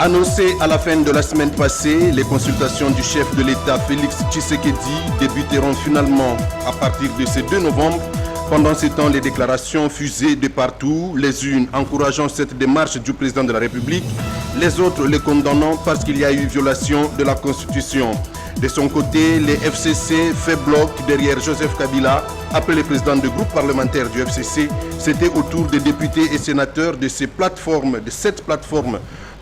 Annoncé à la fin de la semaine passée, les consultations du chef de l'État Félix Tshisekedi débuteront finalement à partir de ce 2 novembre. Pendant ce temps, les déclarations fusées de partout, les unes encourageant cette démarche du président de la République, les autres les condamnant parce qu'il y a eu violation de la Constitution. De son côté, les FCC fait bloc derrière Joseph Kabila. Après le président du groupe parlementaire du FCC, c'était au tour des députés et sénateurs de cette plateforme,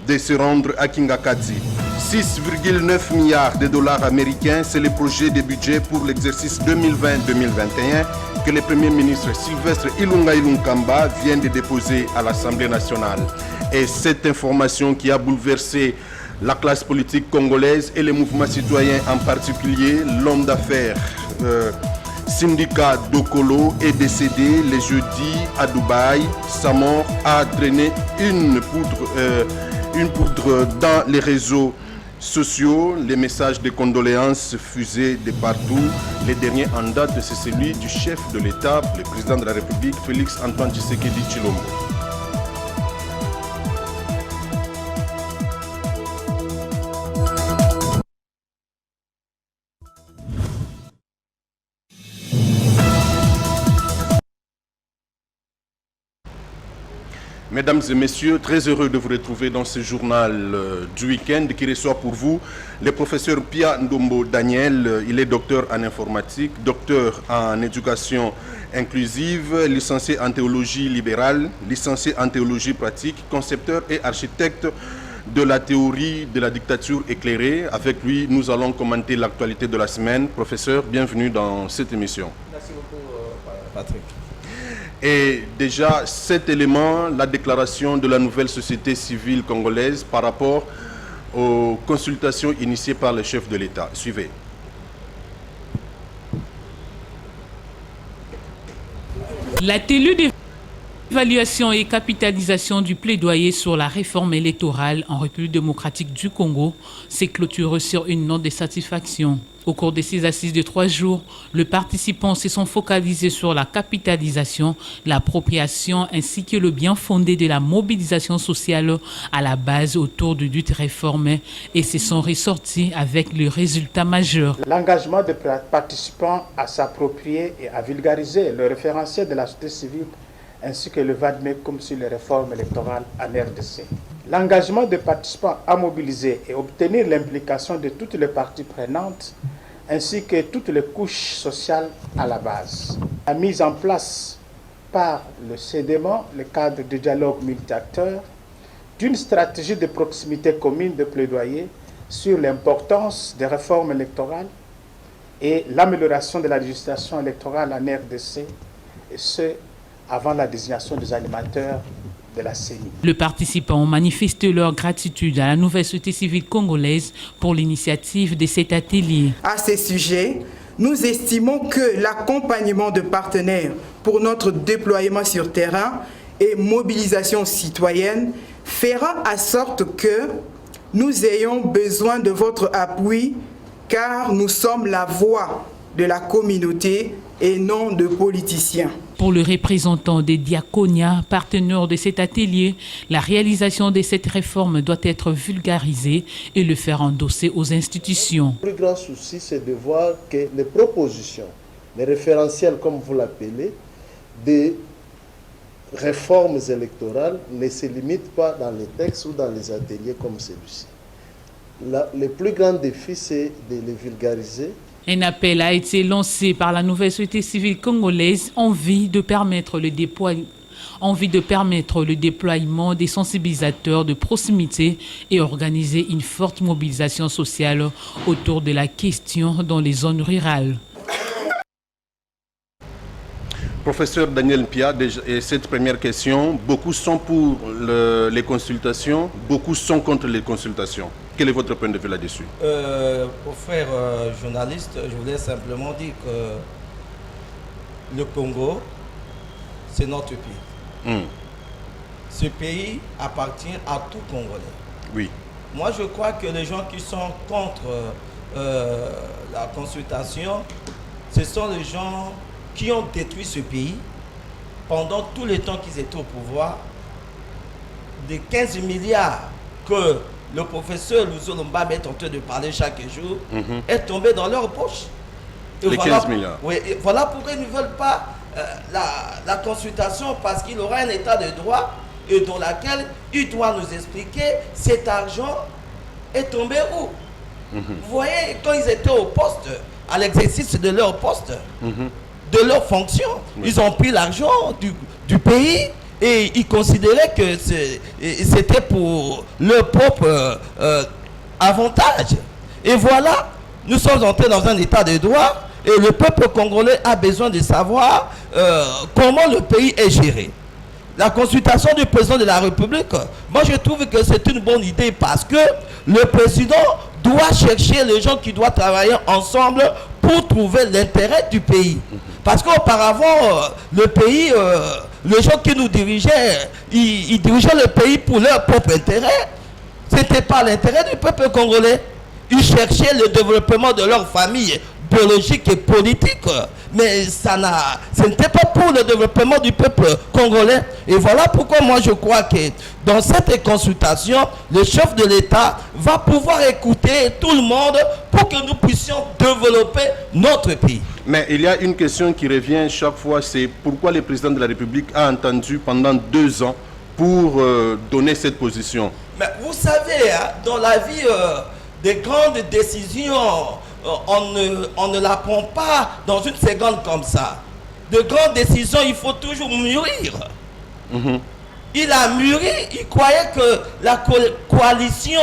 de se rendre à Kingakadzi. 6,9 milliards de dollars américains, c'est le projet de budget pour l'exercice 2020-2021 que le Premier ministre Sylvestre Ilunga Ilunkamba vient de déposer à l'Assemblée nationale. Et cette information qui a bouleversé la classe politique congolaise et les mouvements citoyens en particulier, l'homme d'affaires Syndicat Dokolo est décédé le jeudi à Dubaï. Sa mort a traîné une poudre dans les réseaux sociaux. Les messages de condoléances fusés de partout. Le dernier en date, c'est celui du chef de l'État, le président de la République, Félix Antoine Tshisekedi Tshilombo. Mesdames et messieurs, très heureux de vous retrouver dans ce journal du week-end qui reçoit pour vous le professeur Pia Ndombo Daniel. Il est docteur en informatique, docteur en éducation inclusive, licencié en théologie libérale, licencié en théologie pratique, concepteur et architecte de la théorie de la dictature éclairée. Avec lui, nous allons commenter l'actualité de la semaine. Professeur, bienvenue dans cette émission. Merci beaucoup, Patrick. Et déjà, cet élément, la déclaration de la nouvelle société civile congolaise par rapport aux consultations initiées par le chef de l'État. Suivez. La télé d'évaluation et capitalisation du plaidoyer sur la réforme électorale en République démocratique du Congo s'est clôturée sur une note de satisfaction. Au cours de ces assises de 3 jours, les participants se sont focalisés sur la capitalisation, l'appropriation ainsi que le bien fondé de la mobilisation sociale à la base autour du but réformé et se sont ressortis avec le résultat majeur. L'engagement des participants à s'approprier et à vulgariser le référentiel de la société civile ainsi que le VADMECUM sur les réformes électorales en RDC. L'engagement des participants à mobiliser et obtenir l'implication de toutes les parties prenantes ainsi que toutes les couches sociales à la base. La mise en place par le CEDEMA, le cadre de dialogue multi-acteurs, d'une stratégie de proximité commune de plaidoyer sur l'importance des réformes électorales et l'amélioration de la législation électorale en RDC, et ce, avant la désignation des animateurs de la CENI. Les participants ont manifesté leur gratitude à la nouvelle société civile congolaise pour l'initiative de cet atelier. À ce sujet, nous estimons que l'accompagnement de partenaires pour notre déploiement sur terrain et mobilisation citoyenne fera en sorte que nous ayons besoin de votre appui car nous sommes la voix de la communauté et non de politiciens. Pour le représentant des diaconias, partenaires de cet atelier, la réalisation de cette réforme doit être vulgarisée et le faire endosser aux institutions. Le plus grand souci, c'est de voir que les propositions, les référentiels, comme vous l'appelez, des réformes électorales ne se limitent pas dans les textes ou dans les ateliers comme celui-ci. Le plus grand défi, c'est de les vulgariser. Un appel a été lancé par la nouvelle société civile congolaise en vue de permettre le déploiement des sensibilisateurs de proximité et organiser une forte mobilisation sociale autour de la question dans les zones rurales. Professeur Daniel Pia, et cette première question, beaucoup sont pour les consultations, beaucoup sont contre les consultations. Quel est votre point de vue là-dessus? Pour frère journaliste, je voulais simplement dire que le Congo, c'est notre pays. Ce pays appartient à tout Congolais. Oui. Moi, je crois que les gens qui sont contre la consultation, ce sont les gens qui ont détruit ce pays pendant tout le temps qu'ils étaient au pouvoir. Des 15 milliards que le professeur Louzolomba est en train de parler chaque jour, est tombé dans leur poche. Et les 15 milliards. Oui, et voilà pourquoi ils ne veulent pas la consultation, parce qu'il aura un état de droit et dans laquelle il doit nous expliquer cet argent est tombé où. Vous voyez, quand ils étaient au poste, à l'exercice de leur poste, de leur fonction, ils ont pris l'argent du pays et ils considéraient que c'était pour leur propre avantage. Et voilà, nous sommes entrés dans un état de droit et le peuple congolais a besoin de savoir comment le pays est géré. La consultation du président de la République, moi je trouve que c'est une bonne idée parce que le président doit chercher les gens qui doivent travailler ensemble pour trouver l'intérêt du pays. Parce qu'auparavant, le pays, les gens qui nous dirigeaient, ils dirigeaient le pays pour leur propre intérêt. Ce n'était pas l'intérêt du peuple congolais. Ils cherchaient le développement de leur famille biologique et politique, mais ce n'était pas pour le développement du peuple congolais. Et voilà pourquoi moi je crois que dans cette consultation, le chef de l'État va pouvoir écouter tout le monde pour que nous puissions développer notre pays. Mais il y a une question qui revient chaque fois, c'est pourquoi le président de la République a attendu pendant 2 ans pour donner cette position. Mais vous savez, hein, dans la vie, des grandes décisions, on ne la prend pas dans une seconde comme ça. De grandes décisions, il faut toujours mûrir. Il a mûri, il croyait que la coalition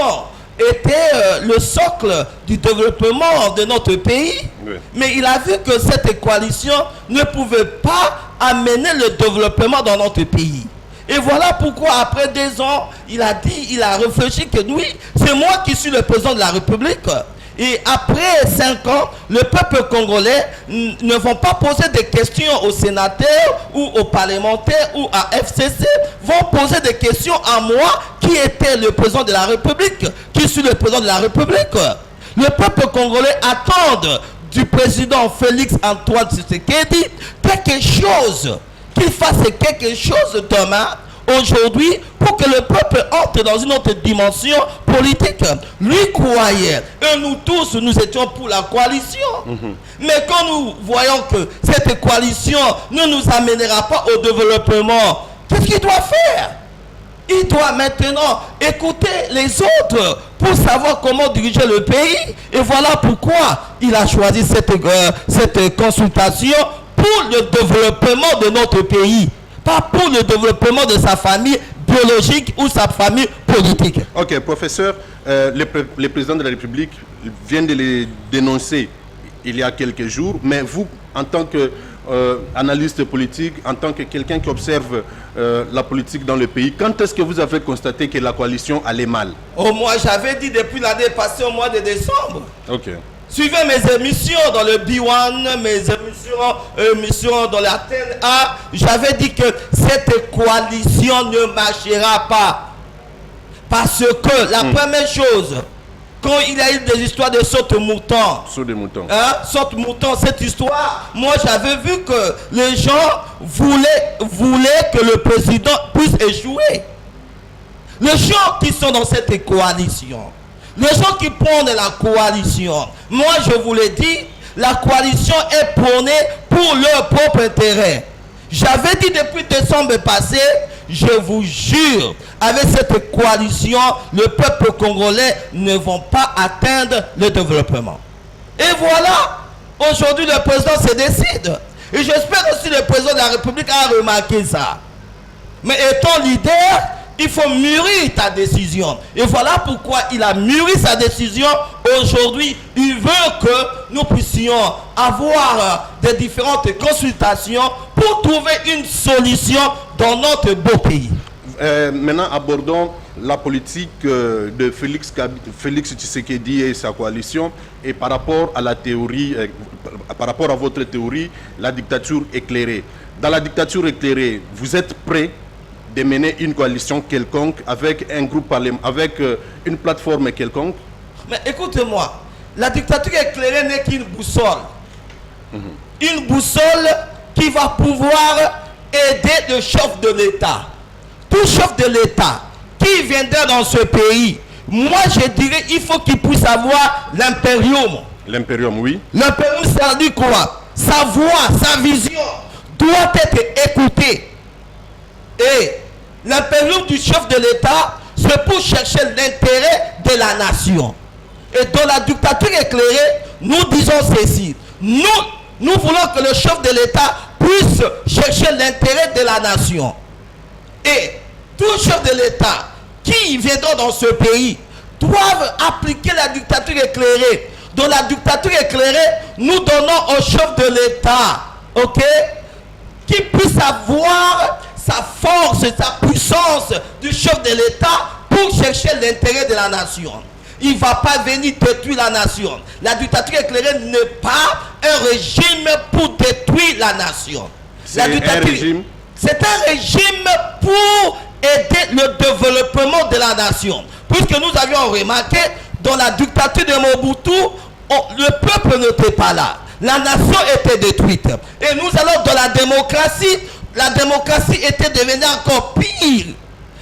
était le socle du développement de notre pays. Oui. Mais il a vu que cette coalition ne pouvait pas amener le développement dans notre pays. Et voilà pourquoi après 2 ans, il a réfléchi que oui, c'est moi qui suis le président de la République. Et après 5 ans, le peuple congolais ne vont pas poser des questions aux sénateurs ou aux parlementaires ou à FCC, vont poser des questions à moi qui était le président de la République, qui suis le président de la République. Le peuple congolais attend du président Félix Antoine Tshisekedi quelque chose, qu'il fasse quelque chose demain, aujourd'hui, pour que le peuple entre dans une autre dimension politique. Lui croyait, et nous tous, nous étions pour la coalition. Mais quand nous voyons que cette coalition ne nous amènera pas au développement, qu'est-ce qu'il doit faire? Il doit maintenant écouter les autres pour savoir comment diriger le pays. Et voilà pourquoi il a choisi cette consultation pour le développement de notre pays, pas pour le développement de sa famille biologique ou sa famille politique. Ok, professeur, le président de la République vient de les dénoncer il y a quelques jours, mais vous, en tant qu'analyste politique, en tant que quelqu'un qui observe la politique dans le pays, quand est-ce que vous avez constaté que la coalition allait mal? Moi, j'avais dit depuis l'année passée, au mois de décembre. Ok. Suivez mes émissions dans le B1, mes émissions dans la TNA. J'avais dit que cette coalition ne marchera pas. Parce que la première chose, quand il y a eu des histoires de saute-mouton, cette histoire, moi j'avais vu que les gens voulaient que le président puisse échouer. Les gens qui sont dans cette coalition, les gens qui prennent la coalition, moi je vous l'ai dit, la coalition est prônée pour leur propre intérêt. J'avais dit depuis décembre passé, je vous jure, avec cette coalition, le peuple congolais ne va pas atteindre le développement. Et voilà, aujourd'hui le président se décide. Et j'espère aussi que le président de la République a remarqué ça. Mais étant leader, il faut mûrir ta décision. Et voilà pourquoi il a mûri sa décision. Aujourd'hui, il veut que nous puissions avoir des différentes consultations pour trouver une solution dans notre beau pays. Maintenant, abordons la politique de Félix Tshisekedi et sa coalition. Et par rapport à la théorie, par rapport à votre théorie, la dictature éclairée. Dans la dictature éclairée, vous êtes prêt de mener une coalition quelconque avec un groupe parlementaire, avec une plateforme quelconque? Mais écoutez-moi, la dictature éclairée n'est qu'une boussole. Une boussole qui va pouvoir aider le chef de l'État. Tout chef de l'État qui viendra dans ce pays, Moi, je dirais il faut qu'il puisse avoir l'impérium. L'impérium, oui. L'impérium, ça dit quoi? Sa voix, sa vision doit être écoutée. Et l'impérium du chef de l'État, c'est pour chercher l'intérêt de la nation. Et dans la dictature éclairée, nous disons ceci. Nous voulons que le chef de l'État puisse chercher l'intérêt de la nation. Et tout chef de l'État qui viendront dans ce pays doivent appliquer la dictature éclairée. Dans la dictature éclairée, nous donnons au chef de l'État, ok, qui puisse avoir sa force, sa puissance du chef de l'État pour chercher l'intérêt de la nation. Il ne va pas venir détruire la nation. La dictature éclairée n'est pas un régime pour détruire la nation. C'est un régime pour aider le développement de la nation. Puisque nous avions remarqué, dans la dictature de Mobutu, le peuple n'était pas là. La nation était détruite. Et nous allons dans la démocratie était devenue encore pire.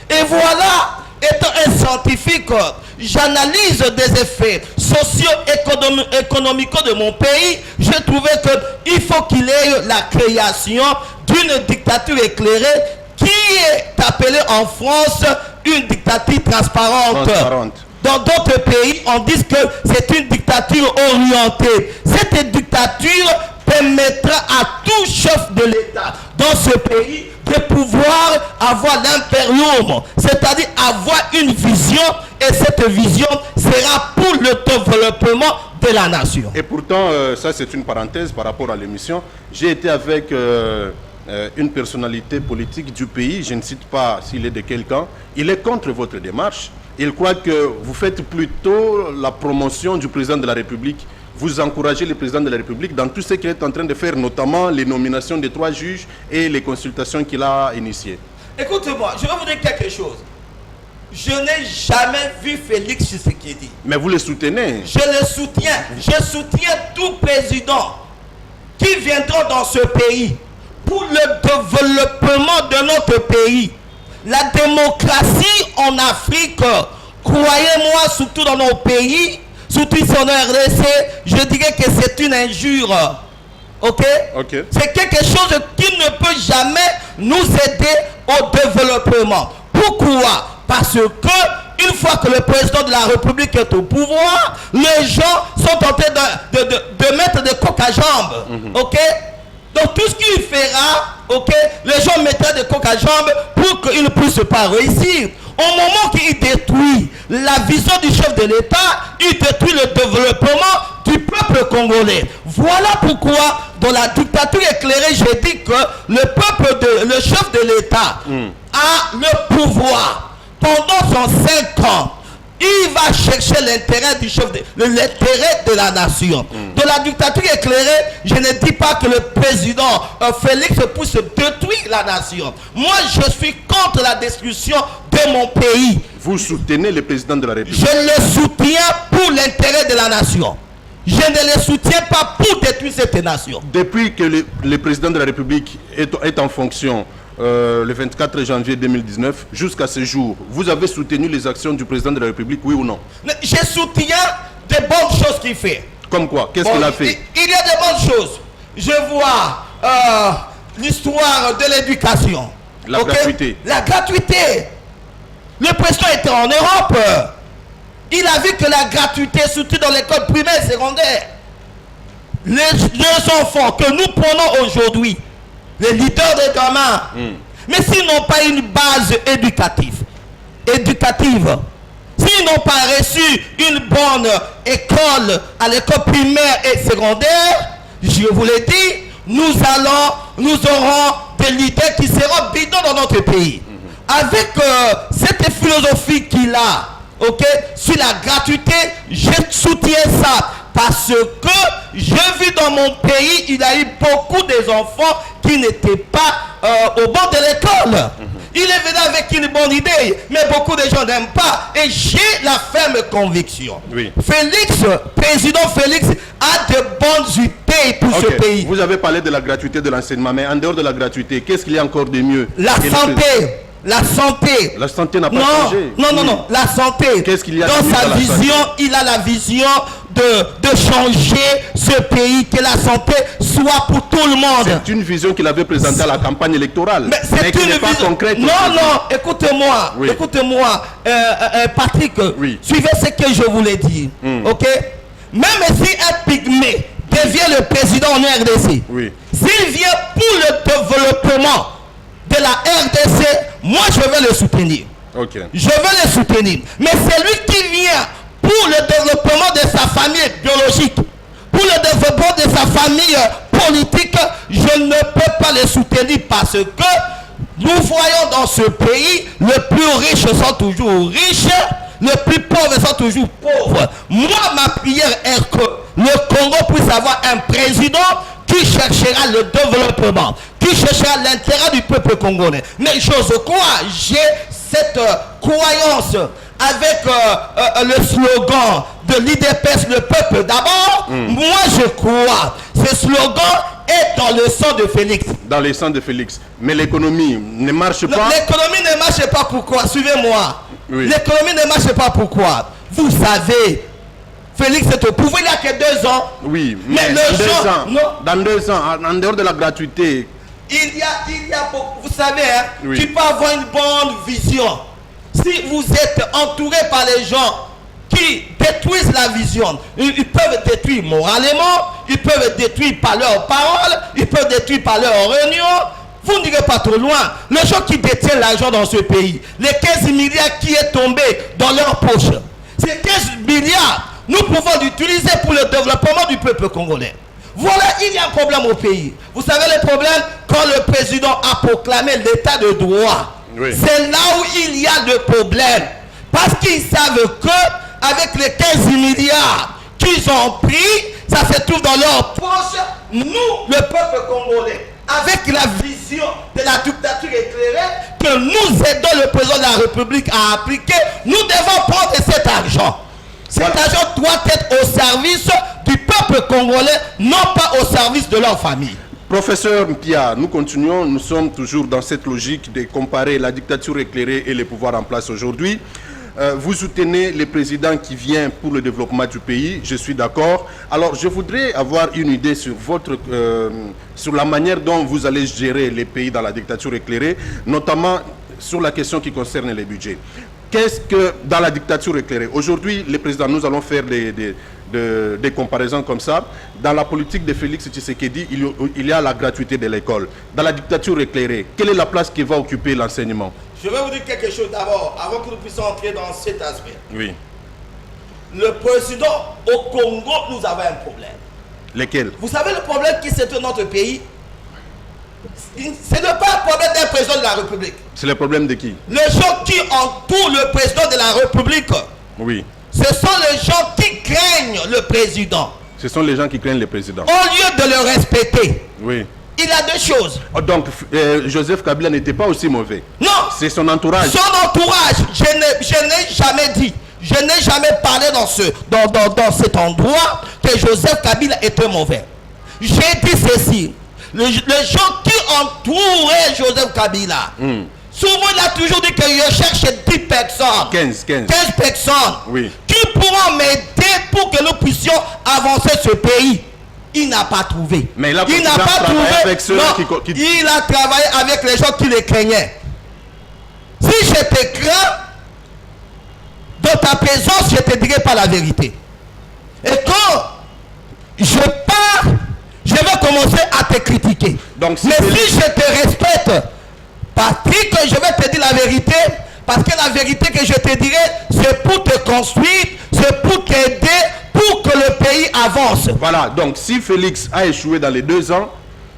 Et voilà, étant un scientifique, j'analyse des effets socio-économiques de mon pays. J'ai trouvé qu'il faut qu'il y ait la création d'une dictature éclairée qui est appelée en France une dictature transparente. Dans d'autres pays, on dit que c'est une dictature orientée. Cette dictature permettra à tout chef de l'État dans ce pays de pouvoir avoir l'impérium, c'est-à-dire avoir une vision, et cette vision sera pour le développement de la nation. Et pourtant, ça c'est une parenthèse par rapport à l'émission, j'ai été avec une personnalité politique du pays, je ne cite pas s'il est de quel camp, il est contre votre démarche. Il croit que vous faites plutôt la promotion du président de la République. Vous encouragez le président de la République dans tout ce qu'il est en train de faire, notamment les nominations des 3 juges et les consultations qu'il a initiées. Écoutez-moi, je vais vous dire quelque chose. Je n'ai jamais vu Félix Tshisekedi. Mais vous le soutenez. Je le soutiens. Je soutiens tout président qui viendra dans ce pays pour le développement de notre pays. La démocratie en Afrique, croyez-moi, surtout dans nos pays, surtout ici en RDC, je dirais que c'est une injure. Ok? C'est quelque chose qui ne peut jamais nous aider au développement. Pourquoi? Parce que une fois que le président de la République est au pouvoir, les gens sont tentés de mettre des coques à jambes. Ok? Donc tout ce qu'il fera, ok, les gens mettraient des coques à jambes pour qu'il ne puisse pas réussir. Au moment qu'il détruit la vision du chef de l'État, il détruit le développement du peuple congolais. Voilà pourquoi dans la dictature éclairée, j'ai dit que le chef de l'État a le pouvoir pendant son 5 ans. Il va chercher l'intérêt du chef, l'intérêt de la nation. Dans la dictature éclairée, je ne dis pas que le président Félix puisse détruire la nation. Moi, je suis contre la destruction de mon pays. Vous soutenez le président de la République? Je le soutiens pour l'intérêt de la nation. Je ne le soutiens pas pour détruire cette nation. Depuis que le président de la République est en fonction, le 24 janvier 2019, jusqu'à ce jour, vous avez soutenu les actions du président de la République, oui ou non? Je soutiens des bonnes choses qu'il fait. Comme quoi? Qu'est-ce qu'il a fait? Il y a des bonnes choses. Je vois l'histoire de l'éducation. La gratuité. La gratuité. Le président était en Europe. Il a vu que la gratuité, surtout dans l'école primaire et secondaire, les enfants que nous prenons aujourd'hui, les leaders de gamins, mais s'ils n'ont pas une base éducative, s'ils n'ont pas reçu une bonne école à l'école primaire et secondaire, je vous l'ai dit, nous aurons des leaders qui seront bidons dans notre pays. Avec cette philosophie qu'il a, ok, sur la gratuité, je soutiens ça. Parce que j'ai vu dans mon pays, il y a eu beaucoup d'enfants qui n'étaient pas au bord de l'école. Il est venu avec une bonne idée, mais beaucoup de gens n'aiment pas. Et j'ai la ferme conviction. Oui. Président Félix a de bonnes idées pour ce pays. Vous avez parlé de la gratuité de l'enseignement, mais en dehors de la gratuité, qu'est-ce qu'il y a encore de mieux? La santé. La santé. La santé n'a pas changé. Non, la santé. Qu'est-ce qu'il y a dans sa la vision, il a la vision de changer ce pays, que la santé soit pour tout le monde. C'est une vision qu'il avait présentée à la campagne électorale. Mais qui n'est pas concrète. Non, écoutez-moi. Oui. Écoutez-moi, Patrick, oui. Suivez ce que je voulais dire. Ok? Même si un pygmée devient le président en RDC, oui. s'il vient pour le développement de la RDC, moi je vais le soutenir. Okay. Je vais le soutenir. Mais c'est lui qui vient pour le développement de sa famille biologique, pour le développement de sa famille politique, je ne peux pas le soutenir parce que nous voyons dans ce pays, les plus riches sont toujours riches, les plus pauvres sont toujours pauvres. Moi, ma prière est que le Congo puisse avoir un président qui cherchera le développement, qui cherchera l'intérêt du peuple congolais. Mais j'ose croire, j'ai cette croyance avec le slogan de l'IDPS, le peuple d'abord. Moi, je crois, ce slogan est dans le sang de Félix. Dans le sang de Félix. Mais l'économie ne marche pas. L'économie ne marche pas, pourquoi? Suivez-moi. Oui. L'économie ne marche pas, pourquoi? Vous savez, Félix est au pouvoir il n'y a que 2 ans. Oui, mais dans 2 ans, en dehors de la gratuité. Il y a beaucoup, vous savez, hein, oui. Tu peux avoir une bonne vision. Si vous êtes entouré par les gens qui détruisent la vision, ils peuvent détruire moralement, ils peuvent détruire par leurs paroles, ils peuvent détruire par leurs réunions. Vous n'irez pas trop loin. Les gens qui détiennent l'argent dans ce pays, les 15 milliards qui est tombé dans leur poche, ces 15 milliards, nous pouvons l'utiliser pour le développement du peuple congolais. Voilà, il y a un problème au pays. Vous savez le problème? Quand le président a proclamé l'état de droit, oui. C'est là où il y a le problème. Parce qu'ils savent que avec les 15 milliards qu'ils ont pris, ça se trouve dans leur poche. Nous, le peuple congolais, avec la vision de la dictature éclairée que nous aidons le président de la République à appliquer, nous devons prendre cet argent. Cet argent doit être au service du peuple congolais, non pas au service de leur famille. Professeur Mpia, nous continuons, nous sommes toujours dans cette logique de comparer la dictature éclairée et les pouvoirs en place aujourd'hui. Vous soutenez le président qui vient pour le développement du pays, je suis d'accord. Alors, je voudrais avoir une idée sur sur la manière dont vous allez gérer les pays dans la dictature éclairée, notamment sur la question qui concerne les budgets. Qu'est-ce que, dans la dictature éclairée, aujourd'hui, les présidents, nous allons faire des comparaisons comme ça. Dans la politique de Félix Tshisekedi, il y a la gratuité de l'école. Dans la dictature éclairée, quelle est la place qui va occuper l'enseignement? Je vais vous dire quelque chose d'abord, avant que nous puissions entrer dans cet aspect. Oui. Le président au Congo, nous avons un problème. Lequel? Vous savez le problème qui c'est dans notre pays? Ce n'est pas un problème d'un président de la République. C'est le problème de qui? Les gens qui entourent le président de la République. Oui. Ce sont les gens qui craignent le président. Ce sont les gens qui craignent le président. Au lieu de le respecter. Oui. Il a 2 choses. Donc, Joseph Kabila n'était pas aussi mauvais. Non. C'est son entourage. Son entourage. Je n'ai jamais dit. Je n'ai jamais parlé dans cet endroit que Joseph Kabila était mauvais. J'ai dit ceci. Les gens qui entouraient Joseph Kabila, souvent il a toujours dit qu'il cherche 10 personnes. 15 personnes. Oui. Qui pourront m'aider pour que nous puissions avancer ce pays. Il n'a pas trouvé. Mais il n'a pas trouvé avec ceux qui... Il a travaillé avec les gens qui les craignaient. Si je te crains, dans ta présence, je ne te dirai pas la vérité. Et quand je pars, je vais commencer à te critiquer. Donc, mais si je te respecte, Patrick, je vais te dire la vérité, parce que la vérité que je te dirai, c'est pour te construire, c'est pour t'aider, pour que le pays avance. Voilà, donc si Félix a échoué dans les 2 ans,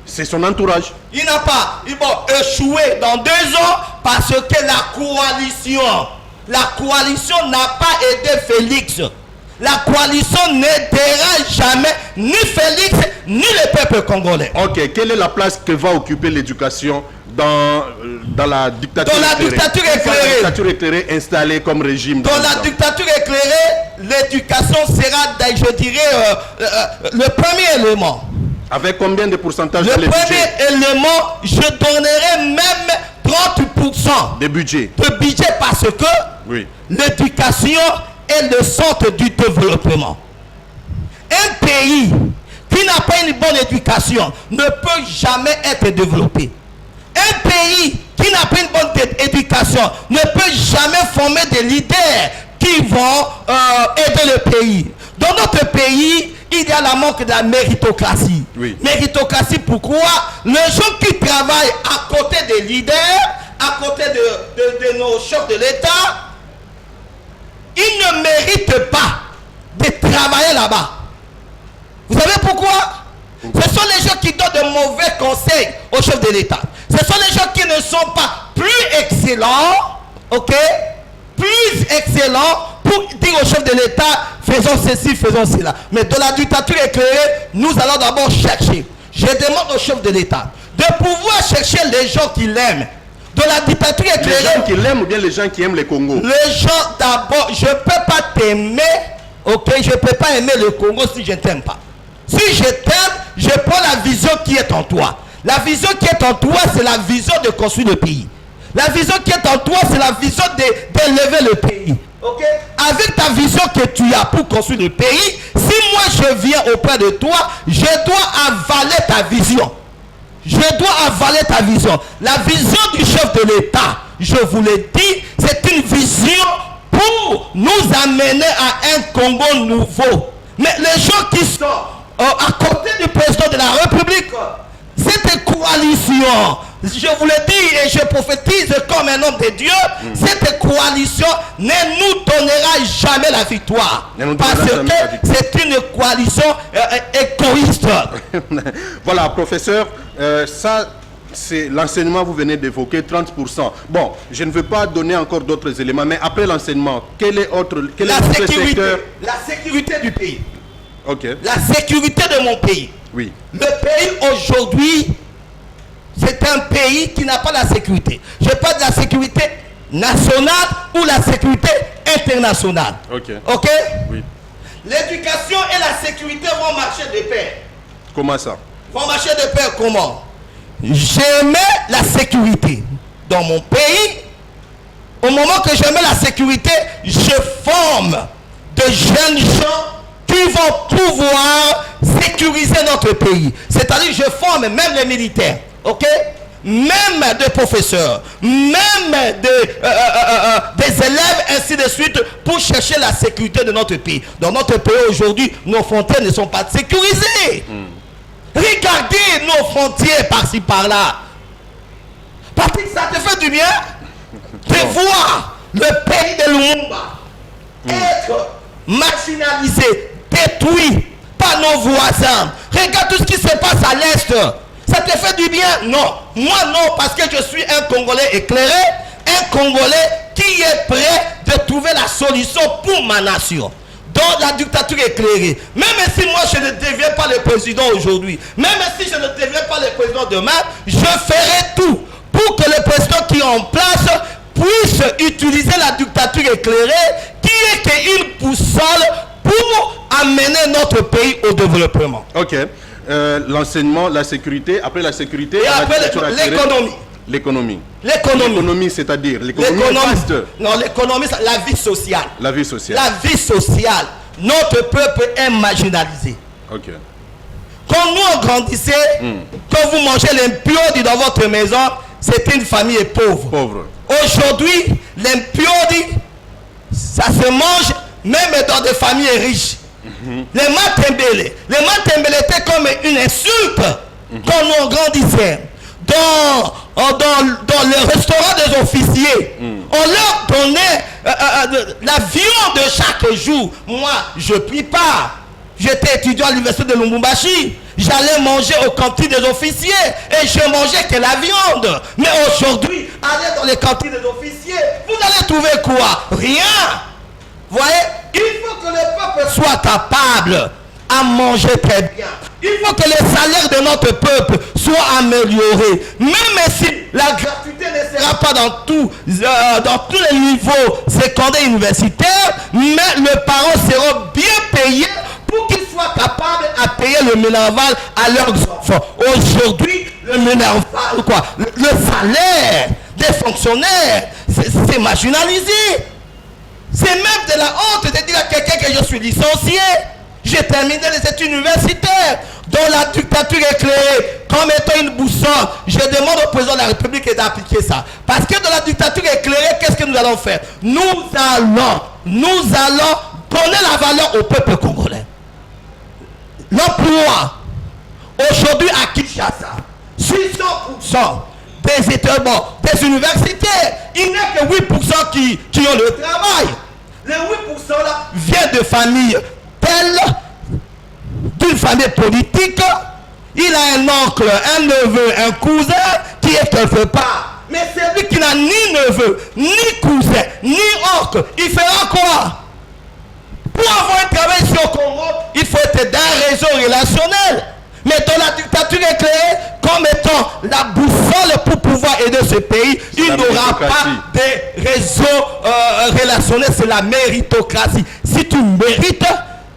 c'est son entourage. Il n'a pas échoué dans 2 ans parce que la coalition n'a pas aidé Félix. La coalition n'aidera jamais ni Félix ni le peuple congolais. Ok, quelle est la place que va occuper l'éducation dans la dictature éclairée? Dans la dictature éclairée. La dictature éclairée installée comme régime. Dans la dictature éclairée, l'éducation sera, je dirais, le premier élément. Avec combien de pourcentage? Le premier élément, je donnerai même 30% Des budgets. de budget parce que Oui. l'éducation est le centre du développement. Un pays qui n'a pas une bonne éducation ne peut jamais être développé. Un pays qui n'a pas une bonne éducation ne peut jamais former des leaders qui vont aider le pays. Dans notre pays, il y a la manque de la méritocratie. Oui. Méritocratie, pourquoi? Les gens qui travaillent à côté des leaders, à côté de nos chefs de l'État, ils ne méritent pas de travailler là-bas. Vous savez pourquoi? Ce sont les gens qui donnent de mauvais conseils aux chefs de l'État. Ce sont les gens qui ne sont pas plus excellents, ok? Plus excellents pour dire aux chefs de l'État, faisons ceci, faisons cela. Mais de la dictature éclairée, nous allons d'abord chercher. Je demande aux chefs de l'État de pouvoir chercher les gens qui l'aiment. De la dictature éclairée. Les gens qui l'aiment ou bien les gens qui aiment les Congo? Les gens d'abord, je ne peux pas t'aimer, ok? Je ne peux pas aimer le Congo si je ne t'aime pas. Si je t'aime, je prends la vision qui est en toi. La vision qui est en toi, c'est la vision de construire le pays. La vision qui est en toi, c'est la vision d'élever le pays. Okay? Avec ta vision que tu as pour construire le pays, si moi je viens auprès de toi, je dois avaler ta vision. Je dois avaler ta vision. La vision du chef de l'État, je vous l'ai dit, c'est une vision pour nous amener à un Congo nouveau. Mais les gens qui sont à côté du président de la République, cette coalition, je vous le dis et je prophétise comme un homme de Dieu, cette coalition ne nous donnera jamais la victoire. Parce que c'est une coalition égoïste. Voilà, professeur, ça, c'est l'enseignement que vous venez d'évoquer, 30%. Bon, je ne veux pas donner encore d'autres éléments, mais après l'enseignement, quel est autre secteur? La sécurité du pays. Ok. La sécurité de mon pays. Oui. Le pays aujourd'hui, c'est un pays qui n'a pas la sécurité. Je parle de la sécurité nationale ou la sécurité internationale. Ok. Ok? Oui. L'éducation et la sécurité vont marcher de pair. Comment ça? Vont marcher de pair comment? J'aimais la sécurité dans mon pays. Au moment que j'aimais la sécurité, je forme de jeunes gens qui vont pouvoir sécuriser notre pays. C'est-à-dire, je forme même les militaires, ok? Même des professeurs, même des élèves, ainsi de suite, pour chercher la sécurité de notre pays. Dans notre pays aujourd'hui, nos frontières ne sont pas sécurisées. Regardez nos frontières par-ci, par-là. Patrick, ça te fait du bien de voir le pays de Lumumba être marginalisé, détruit par nos voisins. Regarde tout ce qui se passe à l'Est. Ça te fait du bien? Non. Moi non, parce que je suis un Congolais éclairé, un Congolais qui est prêt de trouver la solution pour ma nation. Dans la dictature éclairée. Même si moi je ne deviens pas le président aujourd'hui, même si je ne deviens pas le président demain, je ferai tout pour que le président qui est en place puisse utiliser la dictature éclairée qui est une boussole pour amener notre pays au développement. Ok. L'enseignement, la sécurité, après la sécurité, et après l'économie. L'économie. L'économie, c'est-à-dire l'économie vaste. Non, l'économie, c'est la vie sociale. La vie sociale. La vie sociale. Notre peuple est marginalisé. Ok. Quand nous on grandissait, quand vous mangez l'impiodi dans votre maison, c'est une famille pauvre. Pauvre. Aujourd'hui, l'impiodi, ça se mange même dans des familles riches. Les matembele étaient comme une insulte quand nous on grandissait. Dans le restaurant des officiers, on leur donnait la viande de chaque jour. Moi, je ne prie pas. J'étais étudiant à l'université de Lubumbashi. J'allais manger aux cantines des officiers et je mangeais que la viande. Mais aujourd'hui, allez dans les cantines des officiers, vous allez trouver quoi? Rien. Vous voyez? Il faut que le peuple soit capable à manger très bien. Il faut que les salaires de notre peuple soient améliorés. Même si la gratuité ne sera pas dans tous les niveaux secondaires et universitaires, mais les parents seront bien payés pour qu'ils soient capables à payer le minerval à leurs enfants. Aujourd'hui, le minerval, le salaire des fonctionnaires, c'est marginalisé. C'est même de la honte de dire à quelqu'un que je suis licencié. J'ai terminé les études universitaires dont la dictature est créée comme étant une boussole. Je demande au président de la République d'appliquer ça. Parce que dans la dictature éclairée, qu'est-ce que nous allons faire? Nous allons donner la valeur au peuple congolais. L'emploi, aujourd'hui à Kinshasa, 600% des étudiants, des universités, il n'y a que 8% qui ont le travail. Les 8% là viennent de familles telles, d'une famille politique. Il a un oncle, un neveu, un cousin qui est quelque part. Mais c'est lui qui n'a ni neveu, ni cousin, ni oncle. Il fera quoi? Pour avoir un travail ici au Congo, il faut être d'un réseau relationnel. Mais dans la dictature éclairée, comme étant la boussole pour pouvoir aider ce pays, il n'aura pas de réseau relationnel. C'est la méritocratie. Si tu mérites,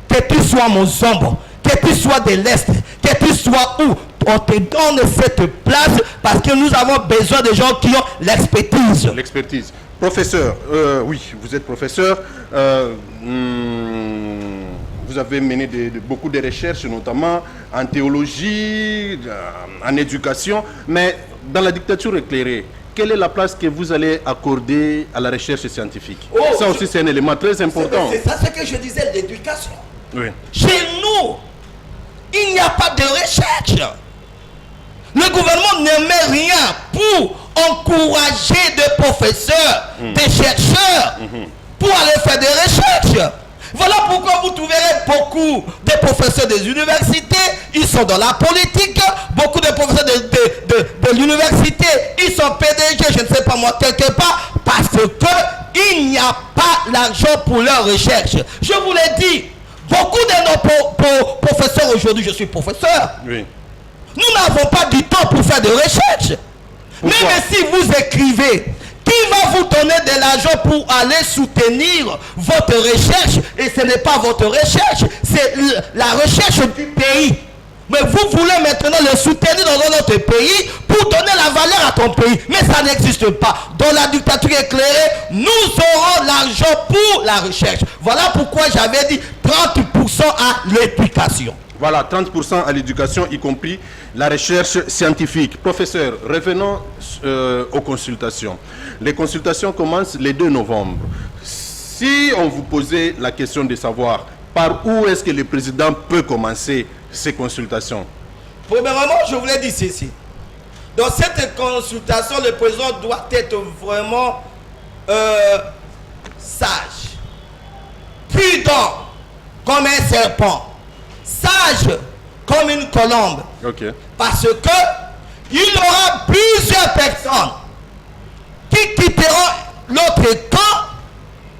que tu sois mon Zombo, que tu sois de l'Est, que tu sois où, on te donne cette place parce que nous avons besoin de gens qui ont l'expertise. L'expertise. Professeur, oui, vous êtes professeur. Vous avez mené beaucoup de recherches, notamment en théologie, en éducation. Mais dans la dictature éclairée, quelle est la place que vous allez accorder à la recherche scientifique? Ça aussi, c'est un élément très important. C'est ça ce que je disais, l'éducation. Oui. Chez nous, il n'y a pas de recherche. Le gouvernement ne met rien pour encourager des professeurs, des chercheurs, pour aller faire des recherches. Voilà pourquoi vous trouverez beaucoup de professeurs des universités, ils sont dans la politique. Beaucoup de professeurs de l'université, ils sont PDG, je ne sais pas moi, quelque part, parce qu'il n'y a pas l'argent pour leur recherche. Je vous l'ai dit, beaucoup de nos professeurs aujourd'hui, je suis professeur, oui. Nous n'avons pas du temps pour faire de recherche. Pourquoi? Même si vous écrivez, qui va vous donner de l'argent pour aller soutenir votre recherche? Et ce n'est pas votre recherche, c'est la recherche du pays. Mais vous voulez maintenant le soutenir dans notre pays pour donner la valeur à ton pays. Mais ça n'existe pas. Dans la dictature éclairée, nous aurons l'argent pour la recherche. Voilà pourquoi j'avais dit 30% à l'éducation. Voilà, 30% à l'éducation, y compris la recherche scientifique. Professeur, revenons aux consultations. Les consultations commencent le 2 novembre. Si on vous posait la question de savoir par où est-ce que le président peut commencer ces consultations? Premièrement, je voulais dire ceci. Dans cette consultation, le président doit être vraiment sage, prudent, comme un serpent, sage comme une colombe. Okay. Parce que il y aura plusieurs personnes qui quitteront l'autre camp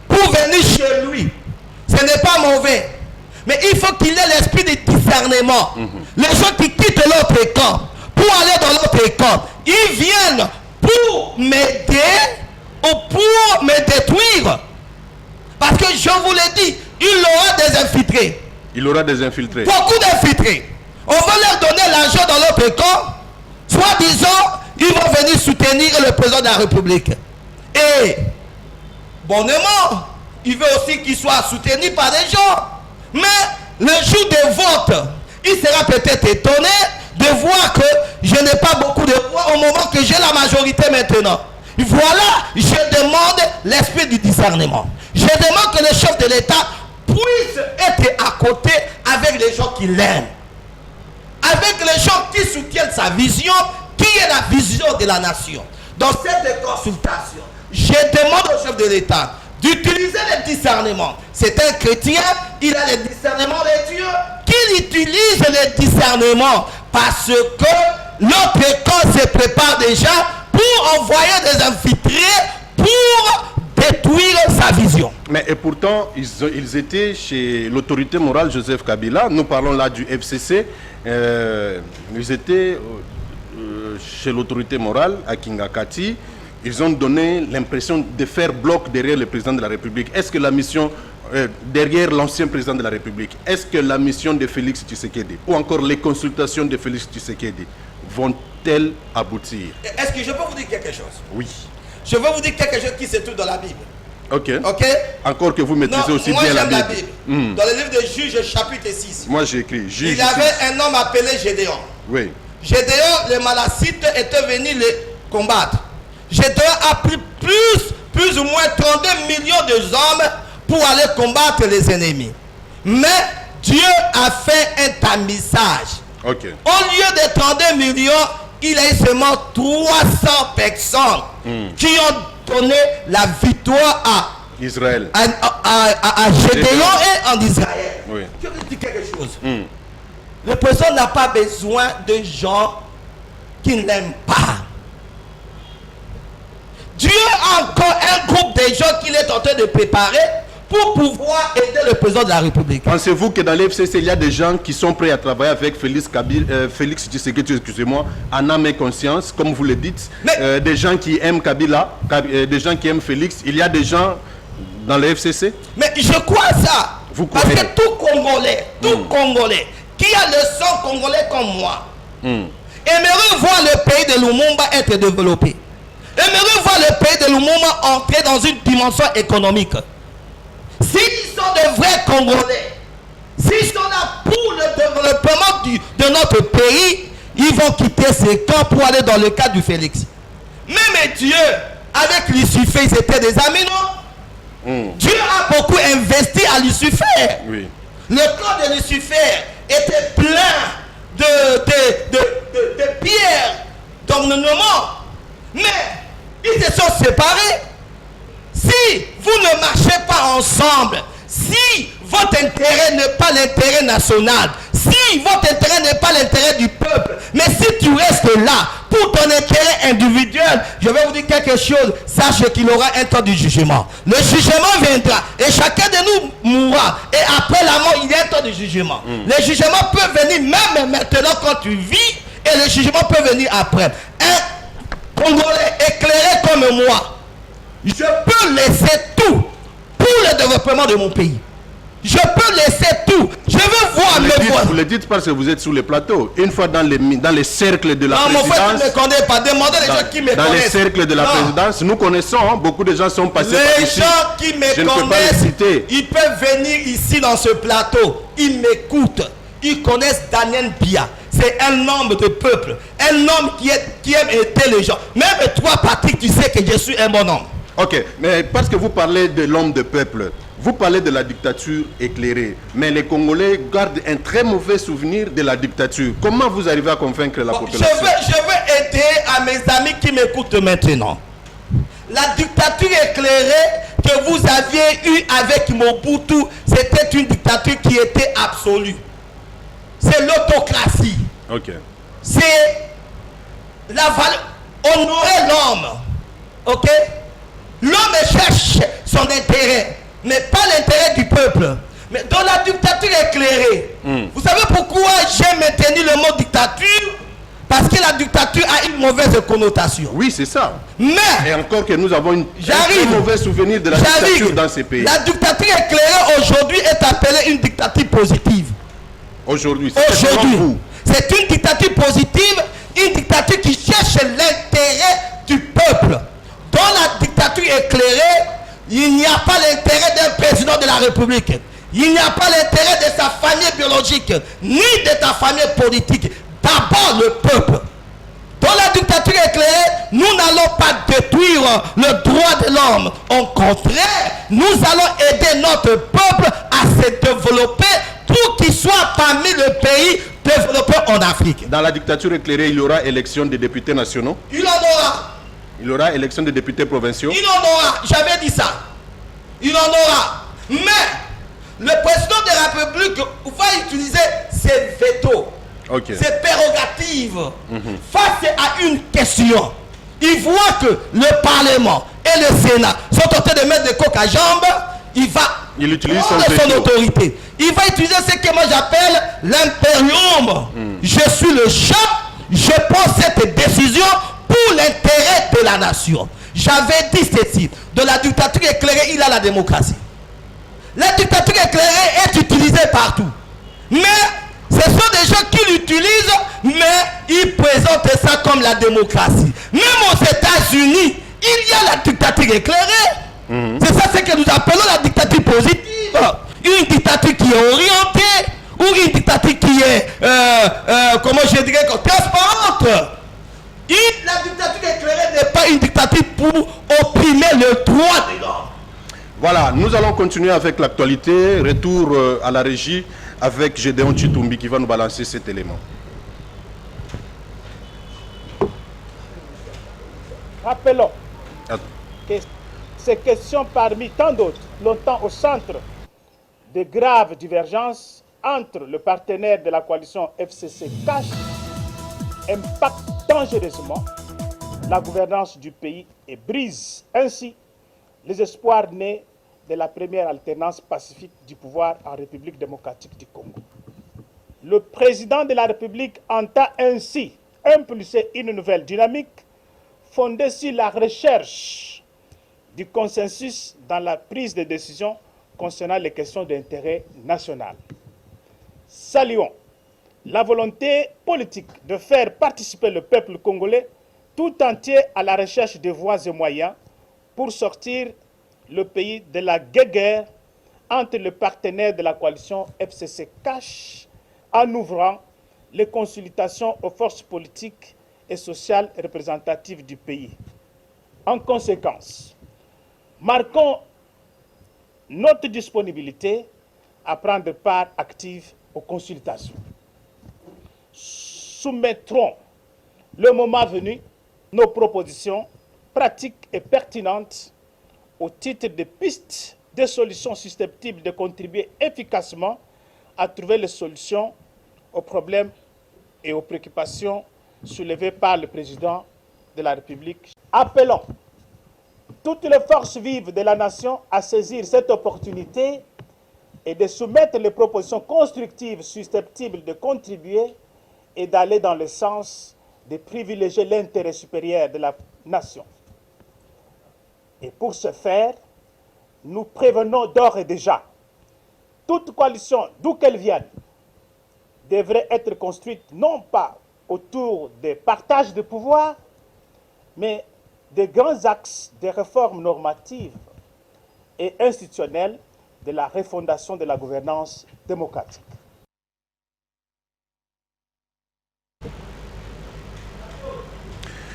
pour venir chez lui. Ce n'est pas mauvais. Mais il faut qu'il ait l'esprit de discernement. Les gens qui quittent l'autre camp pour aller dans l'autre camp, ils viennent pour m'aider ou pour me détruire. Parce que je vous l'ai dit, il aura des infiltrés. Il aura des infiltrés. Beaucoup d'infiltrés. On va leur donner l'argent dans l'autre camp. Soit disant, ils vont venir soutenir le président de la République. Et, bonnement, il veut aussi qu'il soit soutenu par des gens. Mais, le jour des votes, il sera peut-être étonné de voir que je n'ai pas beaucoup de voix au moment que j'ai la majorité maintenant. Voilà, je demande l'esprit du discernement. Je demande que le chef de l'État puisse être à côté avec les gens qui l'aiment. Avec les gens qui soutiennent sa vision, qui est la vision de la nation. Dans cette consultation, je demande au chef de l'État d'utiliser le discernement. C'est un chrétien, il a le discernement de Dieu, qu'il utilise le discernement parce que notre camp se prépare déjà pour envoyer des infiltrés pour détruire sa vision. Mais et pourtant, ils étaient chez l'autorité morale Joseph Kabila. Nous parlons là du FCC. Ils étaient chez l'autorité morale à Kingakati. Ils ont donné l'impression de faire bloc derrière le président de la République. Est-ce que la mission, derrière l'ancien président de la République, est-ce que la mission de Félix Tshisekedi ou encore les consultations de Félix Tshisekedi vont-elles aboutir? Est-ce que je peux vous dire quelque chose? Oui. Je veux vous dire quelque chose qui se trouve dans la Bible. Ok. Ok? Encore que vous maîtrisez aussi moi bien la j'aime Bible. Dans le livre de Juges, chapitre 6. Moi j'ai écrit Juges. Il y avait un homme appelé Gédéon. Oui. Gédéon, les Malacites étaient venus les combattre. Gédéon a pris plus ou moins 32 millions d'hommes pour aller combattre les ennemis. Mais Dieu a fait un tamisage. Ok. Au lieu de 32 millions, il a eu seulement 300 personnes qui ont donné la victoire à Israël. à Gédéon et en Israël. Oui. Je veux dire quelque chose. Le président n'a pas besoin de gens qui n'aiment pas. Dieu a encore un groupe de gens qu'il est en train de préparer pour pouvoir aider le président de la République. Pensez-vous que dans l'FCC, il y a des gens qui sont prêts à travailler avec Félix Tshisekedi, excusez-moi, en âme et conscience, comme vous le dites, des gens qui aiment Kabila, des gens qui aiment Félix, il y a des gens dans le FCC? Mais je crois ça. Vous parce croyez? que tout Congolais, qui a le sang congolais comme moi, aimerait voir le pays de Lumumba être développé. Aimerait voir le pays de Lumumba entrer dans une dimension économique. S'ils sont de vrais Congolais, s'ils sont là pour le développement de notre pays, ils vont quitter ces camps pour aller dans le cas du Félix. Même Dieu, avec Lucifer, ils étaient des amis, non? Dieu a beaucoup investi à Lucifer. Oui. Le camp de Lucifer était plein de pierres d'ornement. Mais ils se sont séparés. Si vous ne marchez pas ensemble, si votre intérêt n'est pas l'intérêt national, si votre intérêt n'est pas l'intérêt du peuple, mais si tu restes là pour ton intérêt individuel, je vais vous dire quelque chose, sache qu'il aura un temps du jugement. Le jugement viendra et chacun de nous mourra. Et après la mort, il y a un temps de jugement. Le jugement peut venir même maintenant quand tu vis et le jugement peut venir après. Un Congolais éclairé comme moi, je peux laisser tout pour le développement de mon pays. Je peux laisser tout. Je veux voir le voir. Vous le dites parce que vous êtes sur les plateaux. Une fois dans les cercles de la présidence. Non, mon frère, tu ne me connais pas. Demandez les gens qui me connaissent. Dans les cercles de la présidence, nous connaissons. Beaucoup de gens sont passés par ici. Les gens qui me connaissent, ils peuvent venir ici dans ce plateau. Ils m'écoutent. Ils connaissent Daniel Biya. C'est un homme de peuple. Un homme qui aime aider les gens. Même toi, Patrick, tu sais que je suis un bon homme. Ok, mais parce que vous parlez de l'homme de peuple, vous parlez de la dictature éclairée, mais les Congolais gardent un très mauvais souvenir de la dictature. Comment vous arrivez à convaincre la population? Je veux aider à mes amis qui m'écoutent maintenant. La dictature éclairée que vous aviez eue avec Mobutu, c'était une dictature qui était absolue. C'est l'autocratie. Ok. C'est la valeur. Honorer l'homme. Ok? L'homme cherche son intérêt, mais pas l'intérêt du peuple. Mais dans la dictature éclairée, vous savez pourquoi j'ai maintenu le mot dictature? Parce que la dictature a une mauvaise connotation. Oui, c'est ça. Mais, et encore que nous avons un très mauvais souvenir de la dictature dans ces pays. La dictature éclairée aujourd'hui est appelée une dictature positive. Aujourd'hui, c'est une dictature positive, une dictature qui cherche l'intérêt du peuple. Dans la dictature éclairée, il n'y a pas l'intérêt d'un président de la République. Il n'y a pas l'intérêt de sa famille biologique, ni de ta famille politique. D'abord le peuple. Dans la dictature éclairée, nous n'allons pas détruire le droit de l'homme. Au contraire, nous allons aider notre peuple à se développer pour qu'il soit parmi les pays développés en Afrique. Dans la dictature éclairée, il y aura élection des députés nationaux? Il en aura. Il y aura élection des députés provinciaux? Il en aura. J'avais dit ça. Il en aura. Mais le président de la République va utiliser ses veto, ses prérogatives face à une question. Il voit que le Parlement et le Sénat sont en train de mettre des coques à jambes. Il utilise son autorité. Il va utiliser ce que moi j'appelle l'impérium. Je suis le chef. Je prends cette décision pour l'intérêt de la nation. J'avais dit ceci. De la dictature éclairée, il y a la démocratie. La dictature éclairée est utilisée partout. Mais ce sont des gens qui l'utilisent, mais ils présentent ça comme la démocratie. Même aux États-Unis, Il y a la dictature éclairée. C'est ça ce que nous appelons la dictature positive. Une dictature qui est orientée ou une dictature qui est, comment je dirais, transparente. La dictature éclairée n'est pas une dictature pour opprimer le droit des gens. Voilà, nous allons continuer avec l'actualité. Retour à la régie avec Gédéon Chitumbi qui va nous balancer cet élément. Rappelons que ces questions parmi tant d'autres, longtemps au centre de graves divergences entre le partenaire de la coalition FCC Cash, impactent dangereusement la gouvernance du pays et brisent ainsi les espoirs nés de la première alternance pacifique du pouvoir en République démocratique du Congo. Le président de la République entend ainsi impulser une nouvelle dynamique fondée sur la recherche du consensus dans la prise de décision concernant les questions d'intérêt national. Saluons la volonté politique de faire participer le peuple congolais tout entier à la recherche de voies et moyens pour sortir le pays de la guerre entre les partenaires de la coalition FCC Cash en ouvrant les consultations aux forces politiques et sociales représentatives du pays. En conséquence, marquons notre disponibilité à prendre part active aux consultations. Soumettrons le moment venu nos propositions pratiques et pertinentes au titre de pistes de solutions susceptibles de contribuer efficacement à trouver les solutions aux problèmes et aux préoccupations soulevées par le président de la République. Appelons toutes les forces vives de la nation à saisir cette opportunité et de soumettre les propositions constructives susceptibles de contribuer et d'aller dans le sens de privilégier l'intérêt supérieur de la nation. Et pour ce faire, nous prévenons d'ores et déjà, toute coalition, d'où qu'elle vienne, devrait être construite non pas autour des partages de pouvoir, mais des grands axes de réformes normatives et institutionnelles de la refondation de la gouvernance démocratique.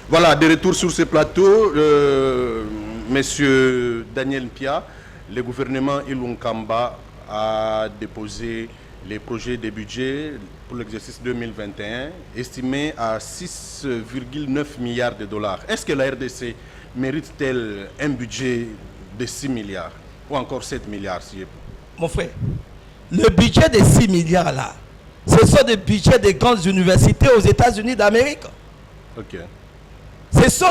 Voilà, de retour sur ce plateau, Monsieur Daniel Pia, le gouvernement Ilunkamba a déposé les projets de budget pour l'exercice 2021 estimés à 6,9 milliards de dollars. Est-ce que la RDC mérite-t-elle un budget de 6 milliards ou encore 7 milliards si Mon frère, le budget de 6 milliards là, ce sont des budgets des grandes universités aux États-Unis d'Amérique. Ok. C'est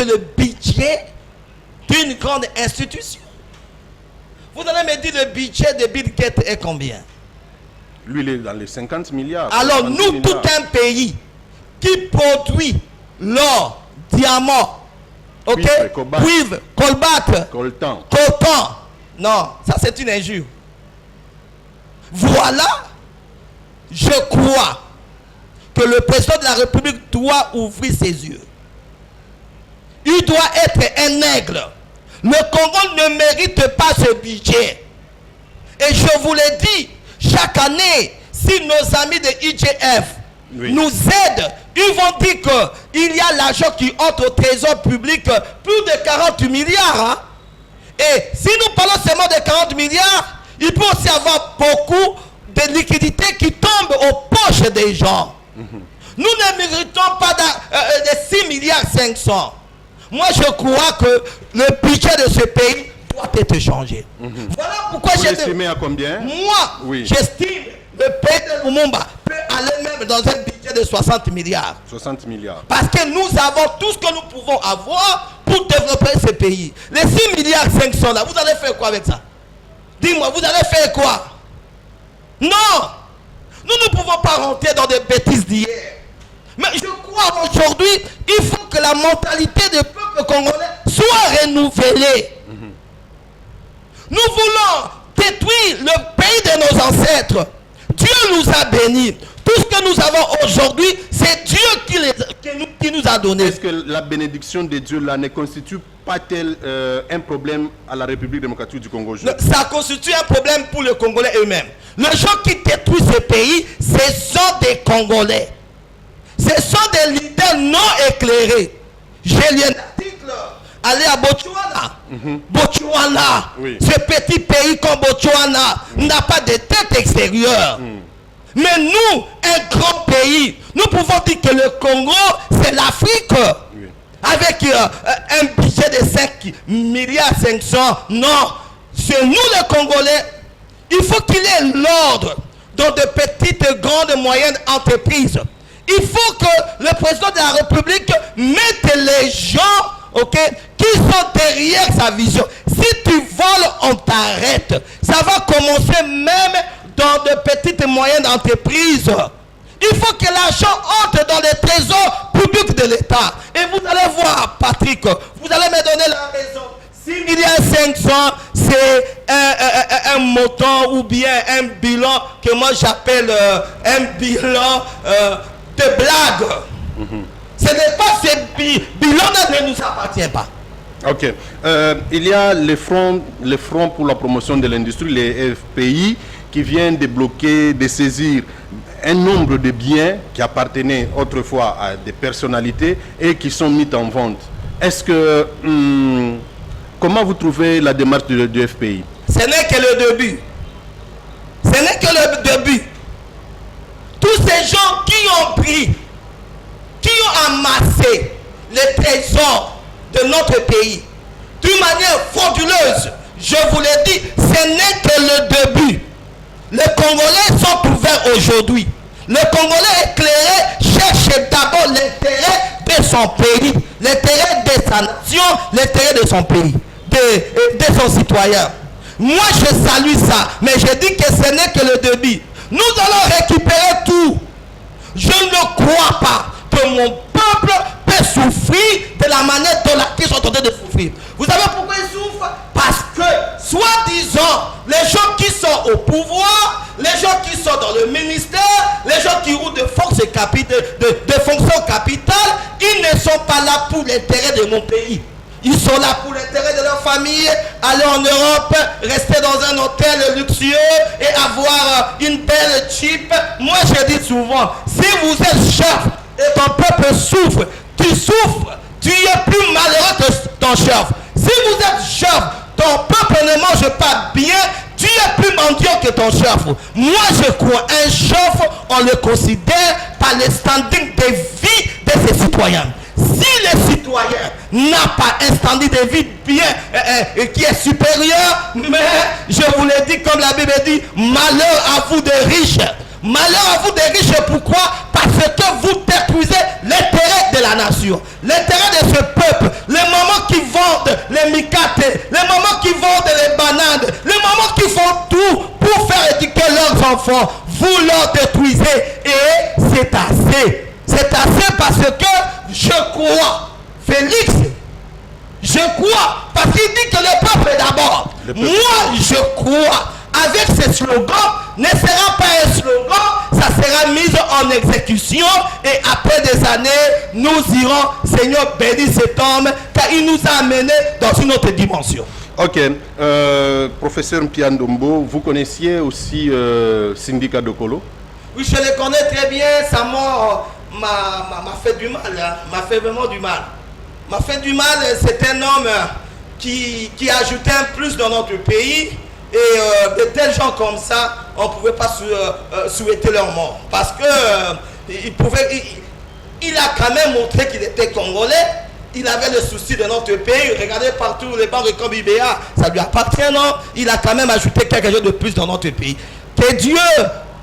le budget d'une grande institution. Vous allez me dire le budget de Bill Gates est combien? Lui, il est dans les 50 milliards. Alors nous, tout un pays qui produit l'or, diamant, ok, cuivre, cobalt, coltan. Non, ça c'est une injure. Voilà, je crois que le président de la République doit ouvrir ses yeux. Il doit être un aigle. Le Congo ne mérite pas ce budget. Et je vous l'ai dit, chaque année, si nos amis de IGF nous aident, ils vont dire qu'il y a l'argent qui entre au trésor public, plus de 40 milliards. Hein? Et si nous parlons seulement de 40 milliards, il peut aussi avoir beaucoup de liquidités qui tombent aux poches des gens. Nous ne méritons pas de 6 milliards 500. Moi, je crois que le budget de ce pays doit être changé. Voilà pourquoi vous l'estimez à combien? Moi, j'estime le pays de Lumumba peut aller même dans un budget de 60 milliards. 60 milliards. Parce que nous avons tout ce que nous pouvons avoir pour développer ce pays. Les 6 milliards 500 là, vous allez faire quoi avec ça? Dis-moi, vous allez faire quoi? Non! Nous ne pouvons pas rentrer dans des bêtises d'hier. Mais je crois aujourd'hui, il faut que la mentalité du peuple congolais soit renouvelée. Nous voulons détruire le pays de nos ancêtres. Dieu nous a bénis. Tout Tout ce que nous avons aujourd'hui, c'est Dieu qui nous a donné. Est-ce que la bénédiction de Dieu là ne constitue pas-t-elle un problème à la République démocratique du Congo? Ça constitue un problème pour les Congolais eux-mêmes. Les gens qui détruisent ce pays, ce sont des Congolais. Ce sont des leaders non éclairés. J'ai lu un article, allez à Botswana. Botswana, oui. Ce petit pays comme Botswana n'a pas de tête extérieure. Mais nous, un grand pays, nous pouvons dire que le Congo, c'est l'Afrique. Oui. Avec un budget de 5 milliards 500. Non, c'est nous les Congolais. Il faut qu'il y ait l'ordre dans de petites, grandes, moyennes entreprises. Il faut que le président de la République mette les gens, ok, qui sont derrière sa vision. Si tu voles, on t'arrête. Ça va commencer même dans de petites et moyennes entreprises. Il faut que l'argent entre dans les trésors publics de l'État. Et vous allez voir, Patrick, vous allez me donner la raison. 6 milliards 500, c'est un montant ou bien un bilan que moi j'appelle un bilan de blague. Ce n'est pas ce bilan-là ne nous appartient pas. Ok. Il y a les fronts pour la promotion de l'industrie, les FPI, qui viennent de bloquer, de saisir un nombre de biens qui appartenaient autrefois à des personnalités et qui sont mis en vente. Est-ce que... comment vous trouvez la démarche du FPI? Ce n'est que le début. Ce n'est que le début. Tous ces gens qui ont pris, qui ont amassé les trésors de notre pays d'une manière frauduleuse, je vous l'ai dit, ce n'est que le début. Les Congolais sont ouverts aujourd'hui. Le Congolais éclairé cherche d'abord l'intérêt de son pays, l'intérêt de sa nation, l'intérêt de son pays, de son citoyen. Moi, je salue ça, mais je dis que ce n'est que le début. Nous allons récupérer tout. Je ne crois pas que mon peuple peut souffrir de la manière dont ils sont en train de souffrir. Vous savez pourquoi ils souffrent? Parce que, soi-disant, les gens qui sont au pouvoir, les gens qui sont dans le ministère, les gens qui roulent de fonctions capitales, ils ne sont pas là pour l'intérêt de mon pays. Ils sont là pour l'intérêt de leur famille, aller en Europe, rester dans un hôtel luxueux et avoir une belle Jeep. Moi, je dis souvent, si vous êtes chef et ton peuple souffre, tu souffres, tu es plus malheureux que ton chef. Si vous êtes chef, ton peuple ne mange pas bien, tu es plus mendiant que ton chef. Moi, je crois, un chef, on le considère par le standing de vie de ses citoyens. Si le citoyen n'a pas un standing de vie bien qui est supérieur, mais je vous l'ai dit comme la Bible dit, malheur à vous des riches. Malheur à vous des riches, pourquoi? Parce que vous détruisez l'intérêt de la nation, l'intérêt de ce peuple. Les mamans qui vendent les micatés, les mamans qui vendent les bananes, les mamans qui font tout pour faire éduquer leurs enfants, vous leur détruisez et c'est assez. C'est assez parce que je crois, Félix, je crois, parce qu'il dit que le peuple est d'abord. Moi, je crois, avec ce slogan, ne sera pas un slogan, ça sera mis en exécution et après des années, nous irons, Seigneur, bénis cet homme, car il nous a amenés dans une autre dimension. Ok, professeur Mpiandombo, vous connaissiez aussi Syndicat Dokolo? Oui, je le connais très bien, sa mort m'a fait du mal, hein. M'a fait vraiment du mal. M'a fait du mal, c'est un homme qui ajoutait un plus dans notre pays. Et de tels gens comme ça, on ne pouvait pas souhaiter leur mort. Parce que il a quand même montré qu'il était congolais. Il avait le souci de notre pays. Regardez partout les banques comme IBA, ça lui appartient, non? Il a quand même ajouté quelque chose de plus dans notre pays. Que Dieu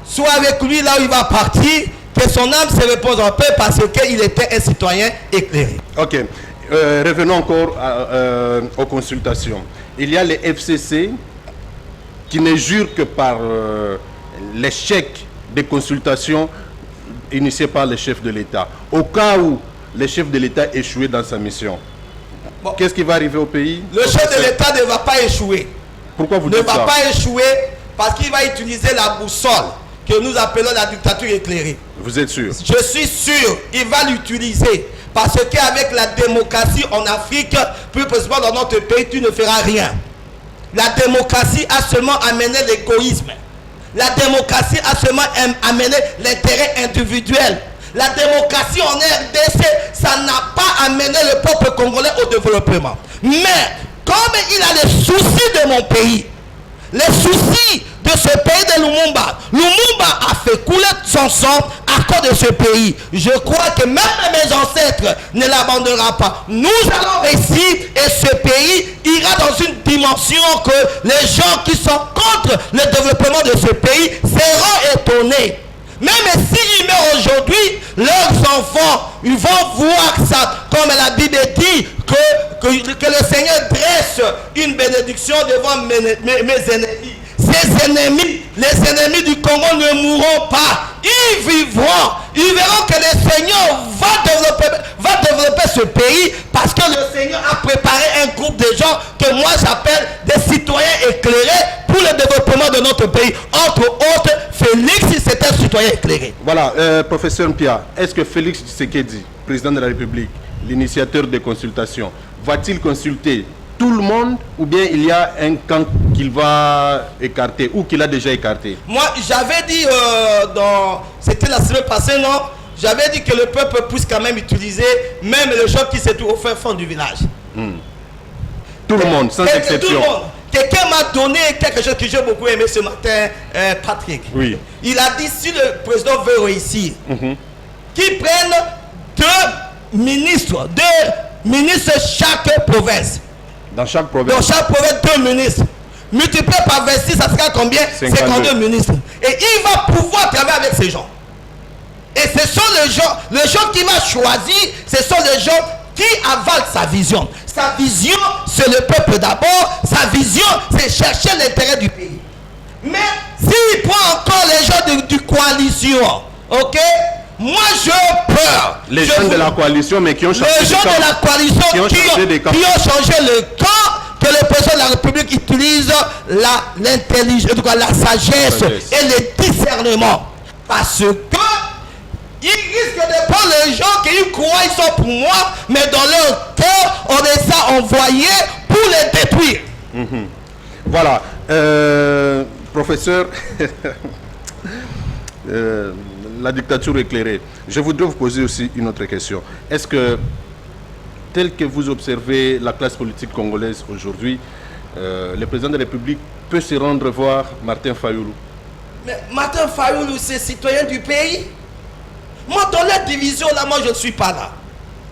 soit avec lui là où il va partir, que son âme se repose en paix parce qu'il était un citoyen éclairé. Ok. Revenons encore aux consultations. Il y a les FCC qui ne jurent que par l'échec des consultations initiées par le chef de l'État. Au cas où le chef de l'État échouait dans sa mission, bon, qu'est-ce qui va arriver au pays? Le chef de l'État ne va pas échouer. Pourquoi vous dites ça? Ne va pas échouer parce qu'il va utiliser la boussole que nous appelons la dictature éclairée. Vous êtes sûr? Je suis sûr, il va l'utiliser. Parce qu'avec la démocratie en Afrique, plus précisément dans notre pays, tu ne feras rien. La démocratie a seulement amené l'égoïsme. La démocratie a seulement amené l'intérêt individuel. La démocratie en RDC, ça n'a pas amené le peuple congolais au développement. Mais, comme il a les soucis de mon pays, les soucis de ce pays de Lumumba, Lumumba a fait couler son sang à cause de ce pays. Je crois que même mes ancêtres ne l'abandonneront pas. Nous allons réussir et ce pays ira dans une dimension que les gens qui sont contre le développement de ce pays seront étonnés. Même s'ils meurent aujourd'hui, leurs enfants, ils vont voir ça, comme la Bible dit, que le Seigneur dresse une bénédiction devant mes ennemis. Ces ennemis, les ennemis du Congo ne mourront pas. Ils vivront. Ils verront que le Seigneur va développer ce pays parce que le Seigneur a préparé un groupe de gens que moi j'appelle des citoyens éclairés pour le développement de notre pays. Entre autres, Félix, c'est un citoyen éclairé. Voilà, professeur Mpia, est-ce que Félix Tshisekedi, président de la République, l'initiateur des consultations, va-t-il consulter tout le monde ou bien il y a un camp qu'il va écarter ou qu'il a déjà écarté? Moi, j'avais dit, c'était la semaine passée, non? J'avais dit que le peuple puisse quand même utiliser même les gens qui se trouvent au fin fond du village. Tout le monde, sans exception. Tout le monde. Quelqu'un m'a donné quelque chose que j'ai beaucoup aimé ce matin, Patrick. Oui. Il a dit, si le président veut réussir, qu'il prenne deux ministres chaque province. Dans chaque province? Dans chaque province, 2 ministres. Multiplié par 26, ça sera combien? 52 ministres. Et il va pouvoir travailler avec ces gens. Et ce sont les gens qui m'a choisi, ce sont les gens qui avalent sa vision. Sa vision, c'est le peuple d'abord. Sa vision, c'est chercher l'intérêt du pays. Mais s'il prend encore les gens du coalition, ok? Moi, j'ai peur. Les gens de la coalition, mais qui ont changé les gens de la coalition qui ont changé le camp, que le président de la République utilise l'intelligence, en tout cas la sagesse et le discernement. Parce que ils risquent de prendre les gens qui croient qu'ils sont pour moi, mais dans leur cœur, on les a envoyés pour les détruire. Voilà. Professeur, la dictature éclairée. Je voudrais vous poser aussi une autre question. Est-ce que, tel que vous observez la classe politique congolaise aujourd'hui, le président de la République peut se rendre voir Martin Fayoulou? Mais Martin Fayoulou, c'est citoyen du pays. Moi, dans la division, là, moi, je ne suis pas là.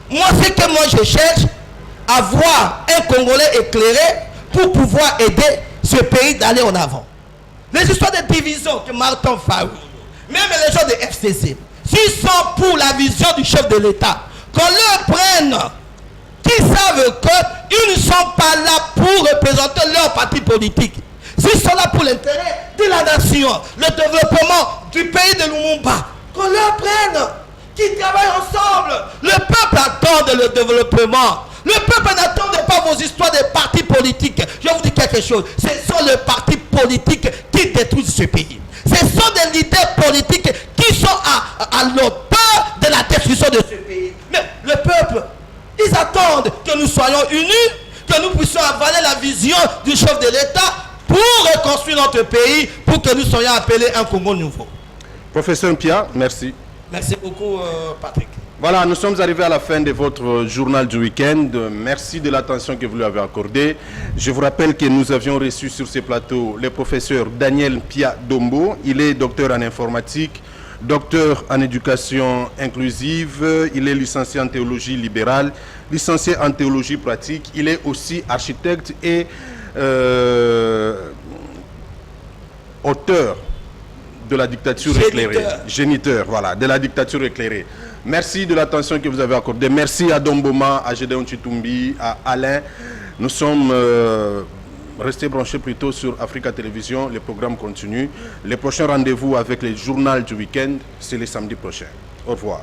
Moi, c'est que moi, je cherche à voir un Congolais éclairé pour pouvoir aider ce pays d'aller en avant. Les histoires de division que Martin Fayoulou, même les gens de FCC, s'ils sont pour la vision du chef de l'État, qu'on leur prenne, qu'ils savent qu'ils ne sont pas là pour représenter leur parti politique. S'ils sont là pour l'intérêt de la nation, le développement du pays de Lumumba, qu'on leur prenne, qu'ils travaillent ensemble. Le peuple attend le développement. Le peuple n'attend pas vos histoires de partis politiques. Je vous dis quelque chose. Ce sont les partis politiques qui détruisent ce pays. Ce sont des leaders politiques qui sont à l'auteur de la destruction de ce pays. Mais le peuple, ils attendent que nous soyons unis, que nous puissions avaler la vision du chef de l'État pour reconstruire notre pays, pour que nous soyons appelés un Congo nouveau. Professeur Mpia, merci. Merci beaucoup, Patrick. Voilà, nous sommes arrivés à la fin de votre journal du week-end. Merci de l'attention que vous lui avez accordée. Je vous rappelle que nous avions reçu sur ce plateau le professeur Daniel Mpia Dombo. Il est docteur en informatique, docteur en éducation inclusive. Il est licencié en théologie libérale, licencié en théologie pratique. Il est aussi architecte et auteur de la dictature éclairée. Géniteur, voilà, de la dictature éclairée. Merci de l'attention que vous avez accordée. Merci à Domboma, à Gédéon Chitumbi, à Alain. Nous sommes restés branchés plutôt sur Africa Télévision. Le programme continue. Le prochain rendez-vous avec le journal du week-end, c'est le samedi prochain. Au revoir.